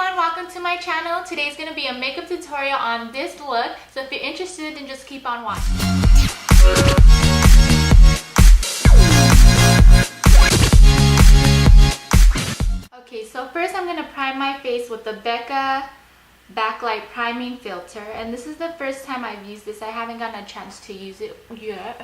everyone, welcome to my channel. Today's going to be a makeup tutorial on this look, so if you're interested, then just keep on watching. Okay, so first I'm going to prime my face with the Becca Backlight Priming Filter, and this is the first time I've used this. I haven't gotten a chance to use it yet.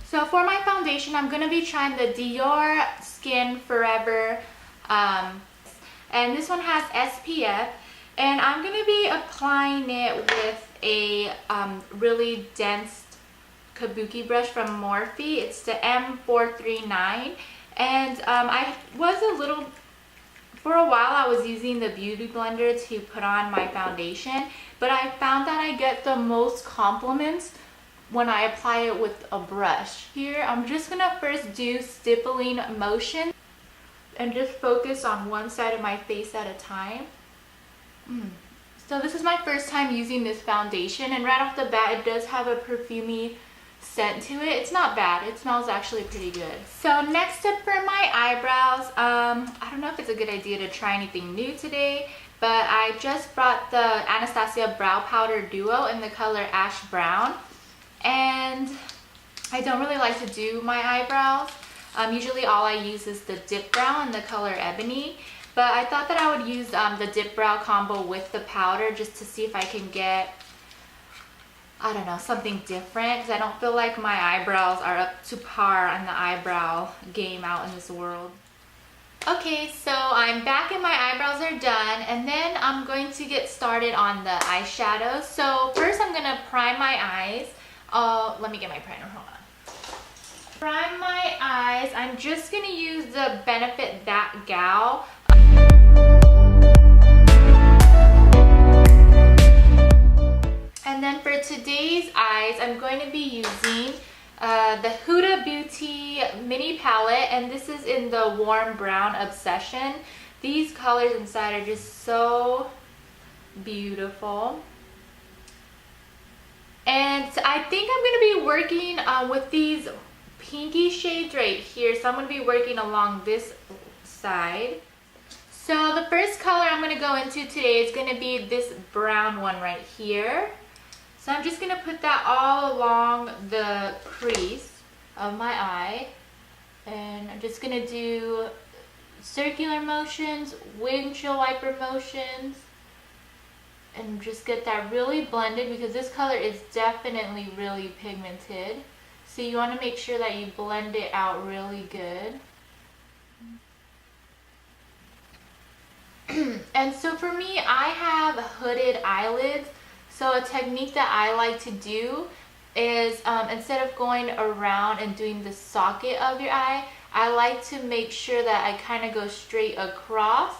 So for my foundation, I'm going to be trying the Dior Skin Forever, and this one has SPF, and I'm going to be applying it with a really dense kabuki brush from Morphe. It's the M439, and for a while I was using the beauty blender to put on my foundation, but I found that I get the most compliments when I apply it with a brush. Here I'm just gonna first do stippling motion and just focus on one side of my face at a time. So this is my first time using this foundation, and right off the bat it does have a perfumey scent to it. It's not bad. It smells actually pretty good. So next up for my eyebrows, I don't know if it's a good idea to try anything new today, but I just brought the Anastasia Brow Powder Duo in the color Ash Brown. And I don't really like to do my eyebrows. Usually all I use is the dip brow in the color Ebony, but I thought that I would use the dip brow combo with the powder just to see if I can get, I don't know, something different, because I don't feel like my eyebrows are up to par on the eyebrow game out in this world. Okay, so I'm back and my eyebrows are done, and then I'm going to get started on the eyeshadows. So first I'm going to prime my eyes. Let me get my primer, hold on. Prime my eyes. I'm just going to use the Benefit That Gal. And then for today's eyes, I'm going to be using the Hudabeauty mini palette, and this is in the Warm Brown Obsession. These colors inside are just so beautiful. And I think I'm going to be working with these pinky shades right here. So I'm going to be working along this side. So the first color I'm going to go into today is going to be this brown one right here. So I'm just going to put that all along the crease of my eye. And I'm just going to do circular motions, windshield wiper motions, and just get that really blended, because this color is definitely really pigmented. So you want to make sure that you blend it out really good. And so for me, I have hooded eyelids. So a technique that I like to do is instead of going around and doing the socket of your eye, I like to make sure that I kind of go straight across,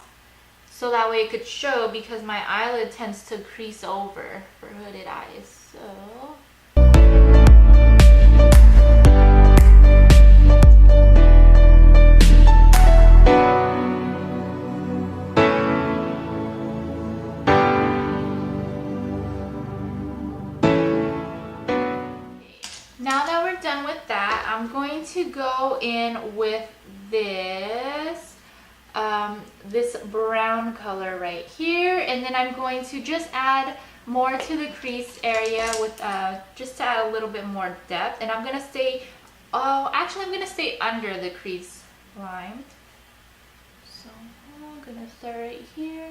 so that way it could show, because my eyelid tends to crease over for hooded eyes. So now that we're done with that, I'm going to go in with this this brown color right here, and then I'm going to just add more to the crease area with just to add a little bit more depth. And I'm going to stay, I'm going to stay under the crease line. So I'm going to start right here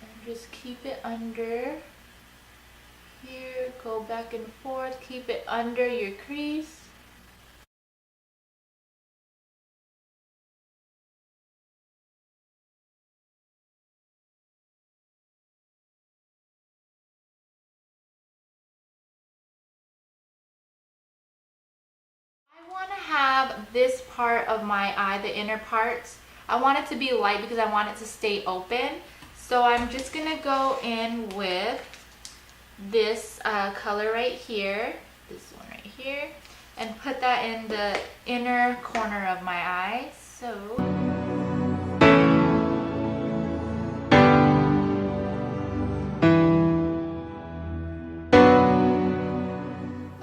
and just keep it under here, go back and forth, keep it under your crease. I want to have this part of my eye, the inner parts, I want it to be light because I want it to stay open. So I'm just going to go in with this color right here, this one right here, and put that in the inner corner of my eye. So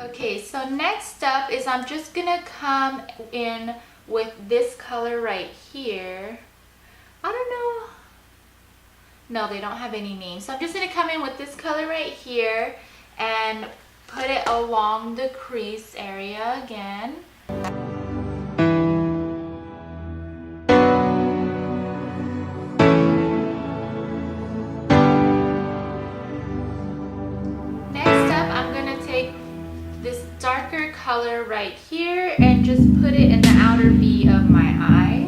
Okay, so next up is I'm just gonna come in with this color right here. I don't know. No, they don't have any names. So I'm just gonna come in with this color right here and put it along the crease area again. Next up, I'm gonna take this darker color right here and just put it in the outer V of my eye.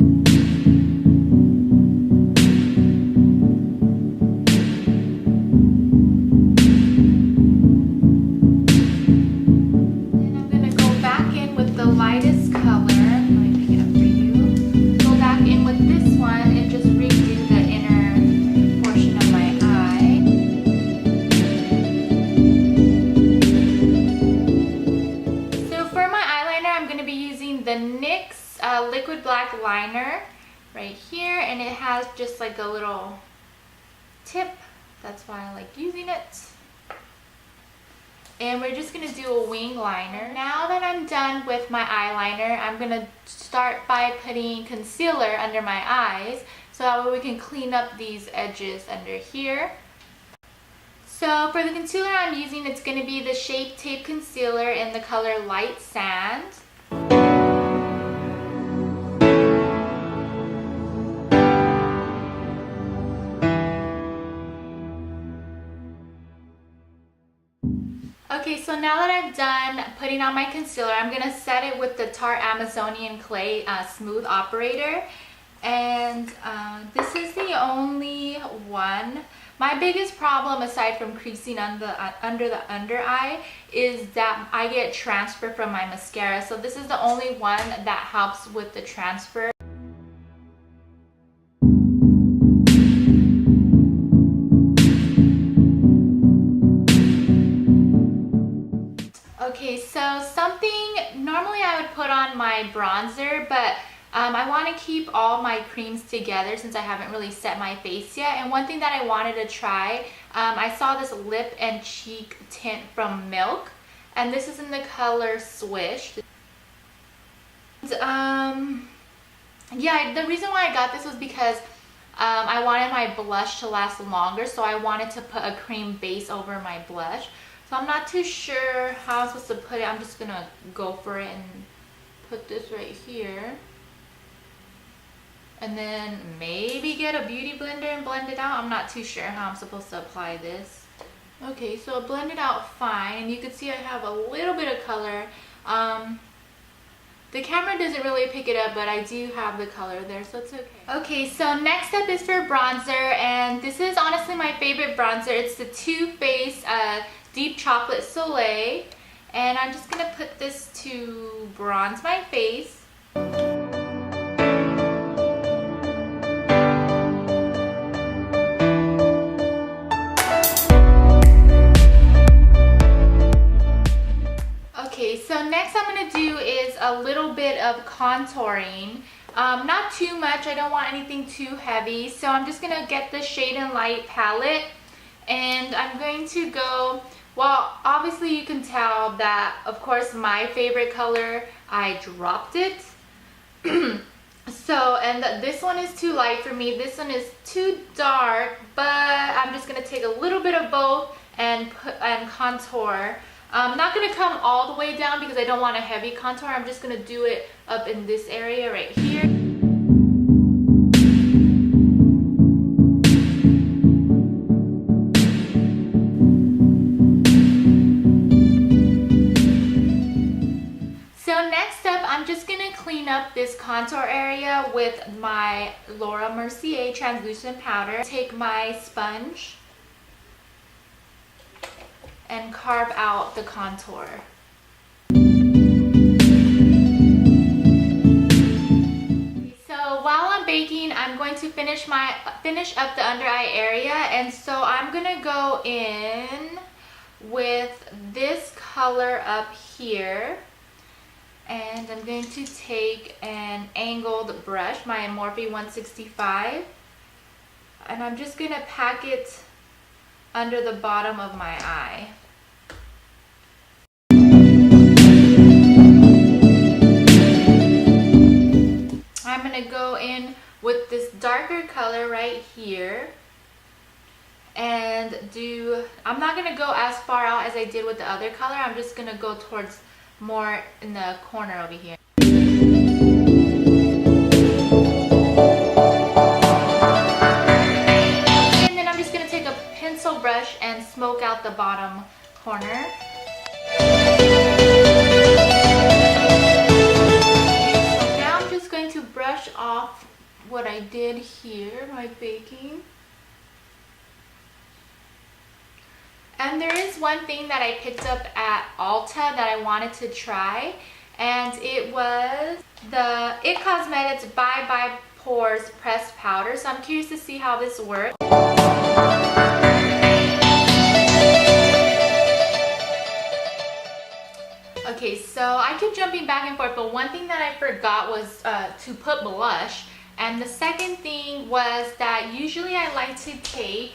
Then I'm gonna go back in with the lightest color. Let me pick it up for you. Go back in with this one and just redo the inner portion of my eye. So for my eyeliner, I'm going to be using the NYX liquid black liner right here, and it has just like a little tip. That's why I like using it. And we're just going to do a wing liner. Now that I'm done with my eyeliner, I'm going to start by putting concealer under my eyes so that way we can clean up these edges under here. So for the concealer I'm using, it's going to be the Shape Tape Concealer in the color Light Sand. Okay, so now that I've done putting on my concealer, I'm going to set it with the Tarte Amazonian Clay Smooth Operator. And this is the only one. My biggest problem, aside from creasing under the under eye, is that I get transfer from my mascara. So this is the only one that helps with the transfer. Okay, so normally I would put on my bronzer, but I want to keep all my creams together since I haven't really set my face yet. And one thing that I wanted to try, I saw this lip and cheek tint from Milk, and this is in the color Swish. Yeah, the reason why I got this was because I wanted my blush to last longer, so I wanted to put a cream base over my blush. So I'm not too sure how I'm supposed to put it. I'm just gonna go for it and put this right here. And then maybe get a beauty blender and blend it out. I'm not too sure how I'm supposed to apply this. Okay, so I blend it out fine. And you can see I have a little bit of color. The camera doesn't really pick it up, but I do have the color there, so it's okay. Okay, so next up is for bronzer. And this is honestly my favorite bronzer. It's the Too Faced Deep Chocolate Soleil, and I'm just gonna put this to bronze my face. Okay, so next I'm gonna do is a little bit of contouring. Not too much, I don't want anything too heavy, so I'm just gonna get the Shade and Light palette, and I'm going to go. Well, obviously you can tell that, of course, my favorite color, I dropped it. So, and this one is too light for me. This one is too dark, but I'm just going to take a little bit of both and contour. I'm not going to come all the way down because I don't want a heavy contour. I'm just going to do it up in this area right here. I'm just going to clean up this contour area with my Laura Mercier translucent powder. Take my sponge and carve out the contour. So while I'm baking, I'm going to finish up the under eye area, and so I'm going to go in with this color up here. And I'm going to take an angled brush, my Morphe 165, and I'm just going to pack it under the bottom of my eye. right here and I'm not going to go as far out as I did with the other color. I'm just going to go towards more in the corner over here. And then I'm just going to take a pencil brush and smoke out the bottom corner. Brush off what I did here, my baking. And there is one thing that I picked up at Ulta that I wanted to try, and it was the It Cosmetics Bye Bye Pores Pressed Powder. So I'm curious to see how this works. Okay, so I keep jumping back and forth, but one thing that I forgot was to put blush. And the second thing was that usually I like to take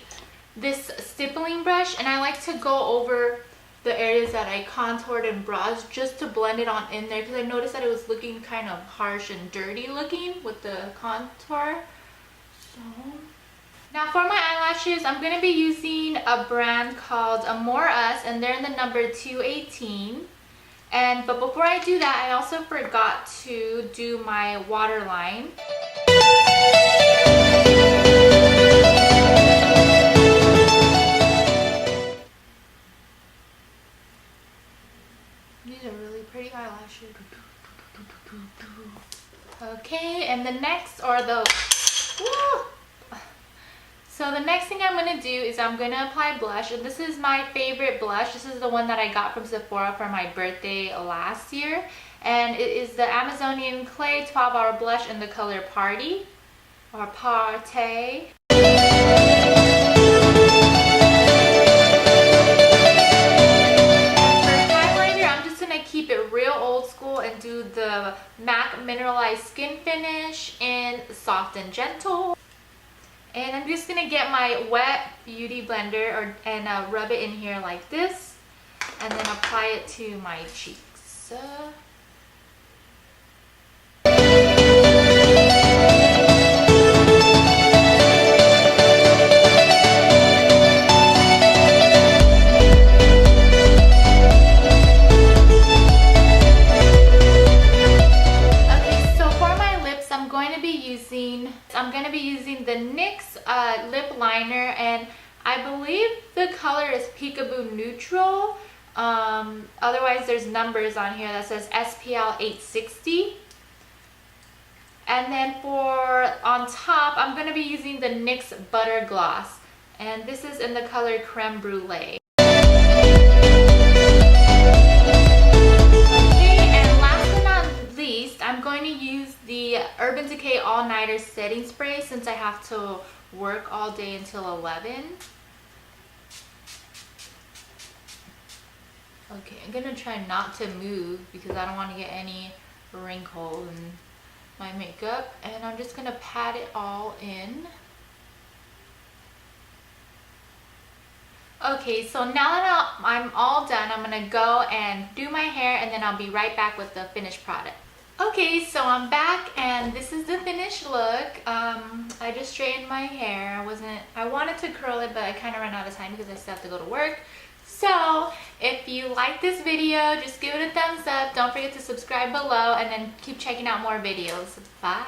this stippling brush and I like to go over the areas that I contoured and bronzed just to blend it on in there, because I noticed that it was looking kind of harsh and dirty looking with the contour. So now for my eyelashes, I'm going to be using a brand called Mauves, and they're in the number 218. But before I do that, I also forgot to do my waterline. These are really pretty eyelashes. Okay, and the next are the... Woo! So the next thing I'm going to do is I'm going to apply blush, and this is my favorite blush. This is the one that I got from Sephora for my birthday last year, and it is the Amazonian Clay 12-Hour Blush in the color Party or Party. For highlighter, I'm just going to keep it real old school and do the MAC Mineralized Skin Finish in Soft and Gentle. And I'm just going to get my wet beauty blender and rub it in here like this, and then apply it to my cheeks. I'm going to be using the NYX lip liner, and I believe the color is Peekaboo Neutral. Otherwise there's numbers on here that says SPL 860. And then for on top, I'm going to be using the NYX Butter Gloss, and this is in the color Creme Brulee. I'm going to use the Urban Decay All Nighter Setting Spray since I have to work all day until 11. Okay, I'm going to try not to move because I don't want to get any wrinkles in my makeup. And I'm just going to pat it all in. Okay, so now that I'm all done, I'm going to go and do my hair, and then I'll be right back with the finished product. Okay, so I'm back, and this is the finished look. I just straightened my hair. I wanted to curl it, but I kind of ran out of time because I still have to go to work. So if you like this video, just give it a thumbs up. Don't forget to subscribe below, and then keep checking out more videos. Bye.